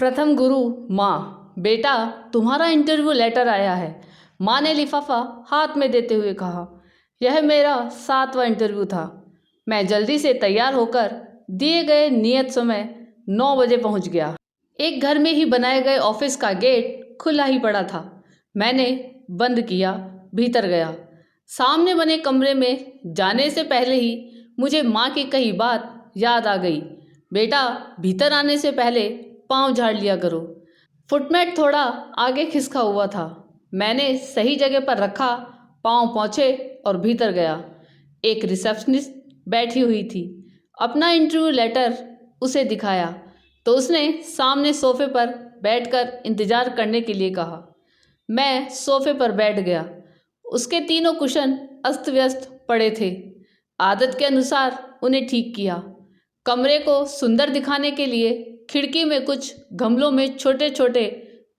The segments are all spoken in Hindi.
प्रथम गुरु माँ। बेटा, तुम्हारा इंटरव्यू लेटर आया है। माँ ने लिफाफा हाथ में देते हुए कहा। यह मेरा 7वां इंटरव्यू था। मैं जल्दी से तैयार होकर दिए गए नियत समय 9 बजे पहुंच गया। एक घर में ही बनाए गए ऑफिस का गेट खुला ही पड़ा था। मैंने बंद किया, भीतर गया। सामने बने कमरे में जाने से पहले ही मुझे माँ की कही बात याद आ गई। बेटा, भीतर आने से पहले पाँव झाड़ लिया करो। फुटमैट थोड़ा आगे खिसका हुआ था। मैंने सही जगह पर रखा, पाँव पहुँचे और भीतर गया। एक रिसेप्शनिस्ट बैठी हुई थी। अपना इंटरव्यू लेटर उसे दिखाया तो उसने सामने सोफे पर बैठकर इंतजार करने के लिए कहा। मैं सोफे पर बैठ गया। उसके तीनों कुशन अस्त व्यस्त पड़े थे। आदत के अनुसार उन्हें ठीक किया। कमरे को सुंदर दिखाने के लिए खिड़की में कुछ गमलों में छोटे छोटे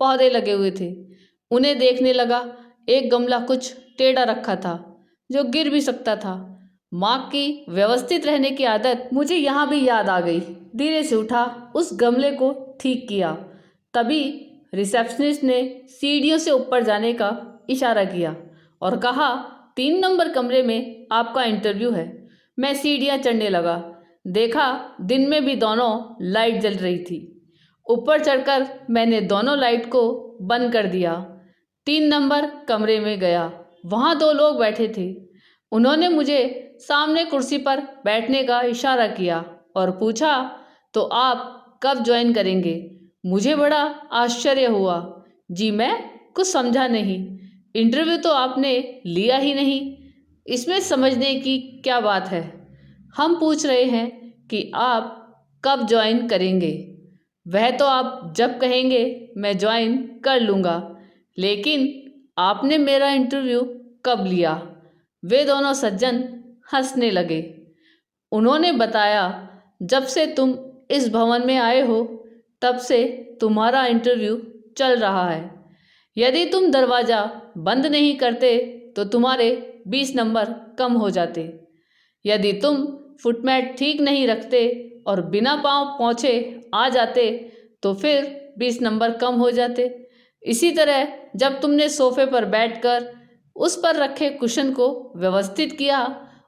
पौधे लगे हुए थे। उन्हें देखने लगा। एक गमला कुछ टेढ़ा रखा था जो गिर भी सकता था। माँ की व्यवस्थित रहने की आदत मुझे यहाँ भी याद आ गई। धीरे से उठा, उस गमले को ठीक किया। तभी रिसेप्शनिस्ट ने सीढ़ियों से ऊपर जाने का इशारा किया और कहा, 3 नंबर कमरे में आपका इंटरव्यू है। मैं सीढ़ियाँ चढ़ने लगा। देखा, दिन में भी दोनों लाइट जल रही थी। ऊपर चढ़कर मैंने दोनों लाइट को बंद कर दिया। 3 नंबर कमरे में गया। वहाँ 2 लोग बैठे थे। उन्होंने मुझे सामने कुर्सी पर बैठने का इशारा किया और पूछा, तो आप कब ज्वाइन करेंगे? मुझे बड़ा आश्चर्य हुआ। जी, मैं कुछ समझा नहीं। इंटरव्यू तो आपने लिया ही नहीं, इसमें समझने की क्या बात है? हम पूछ रहे हैं कि आप कब ज्वाइन करेंगे। वह तो आप जब कहेंगे मैं ज्वाइन कर लूँगा, लेकिन आपने मेरा इंटरव्यू कब लिया? वे दोनों सज्जन हंसने लगे। उन्होंने बताया, जब से तुम इस भवन में आए हो तब से तुम्हारा इंटरव्यू चल रहा है। यदि तुम दरवाज़ा बंद नहीं करते तो तुम्हारे 20 नंबर कम हो जाते। यदि तुम फुटमैट ठीक नहीं रखते और बिना पाँव पहुँचे आ जाते तो फिर 20 नंबर कम हो जाते। इसी तरह जब तुमने सोफे पर बैठकर उस पर रखे कुशन को व्यवस्थित किया,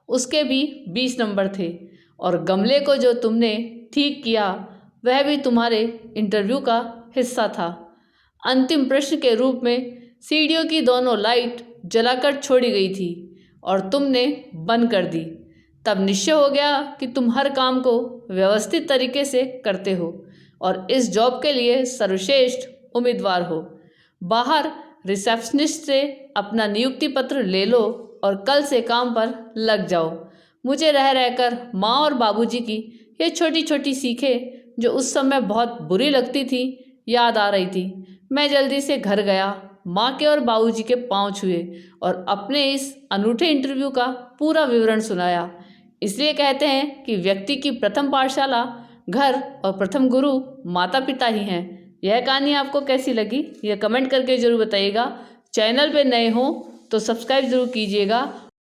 उसके भी 20 नंबर थे और गमले को जो तुमने ठीक किया वह भी तुम्हारे इंटरव्यू का हिस्सा था। अंतिम प्रश्न के रूप में सीढ़ियों की दोनों लाइट जलाकर छोड़ी गई थी और तुमने बंद कर दी। तब निश्चय हो गया कि तुम हर काम को व्यवस्थित तरीके से करते हो और इस जॉब के लिए सर्वश्रेष्ठ उम्मीदवार हो। बाहर रिसेप्शनिस्ट से अपना नियुक्ति पत्र ले लो और कल से काम पर लग जाओ। मुझे रह रहकर माँ और बाबूजी की ये छोटी छोटी सीखें जो उस समय बहुत बुरी लगती थी याद आ रही थी। मैं जल्दी से घर गया, माँ के और बाबूजी के पाँव छुए और अपने इस अनूठे इंटरव्यू का पूरा विवरण सुनाया। इसलिए कहते हैं कि व्यक्ति की प्रथम पाठशाला घर और प्रथम गुरु माता पिता ही हैं। यह कहानी आपको कैसी लगी यह कमेंट करके ज़रूर बताइएगा। चैनल पे नए हो तो सब्सक्राइब ज़रूर कीजिएगा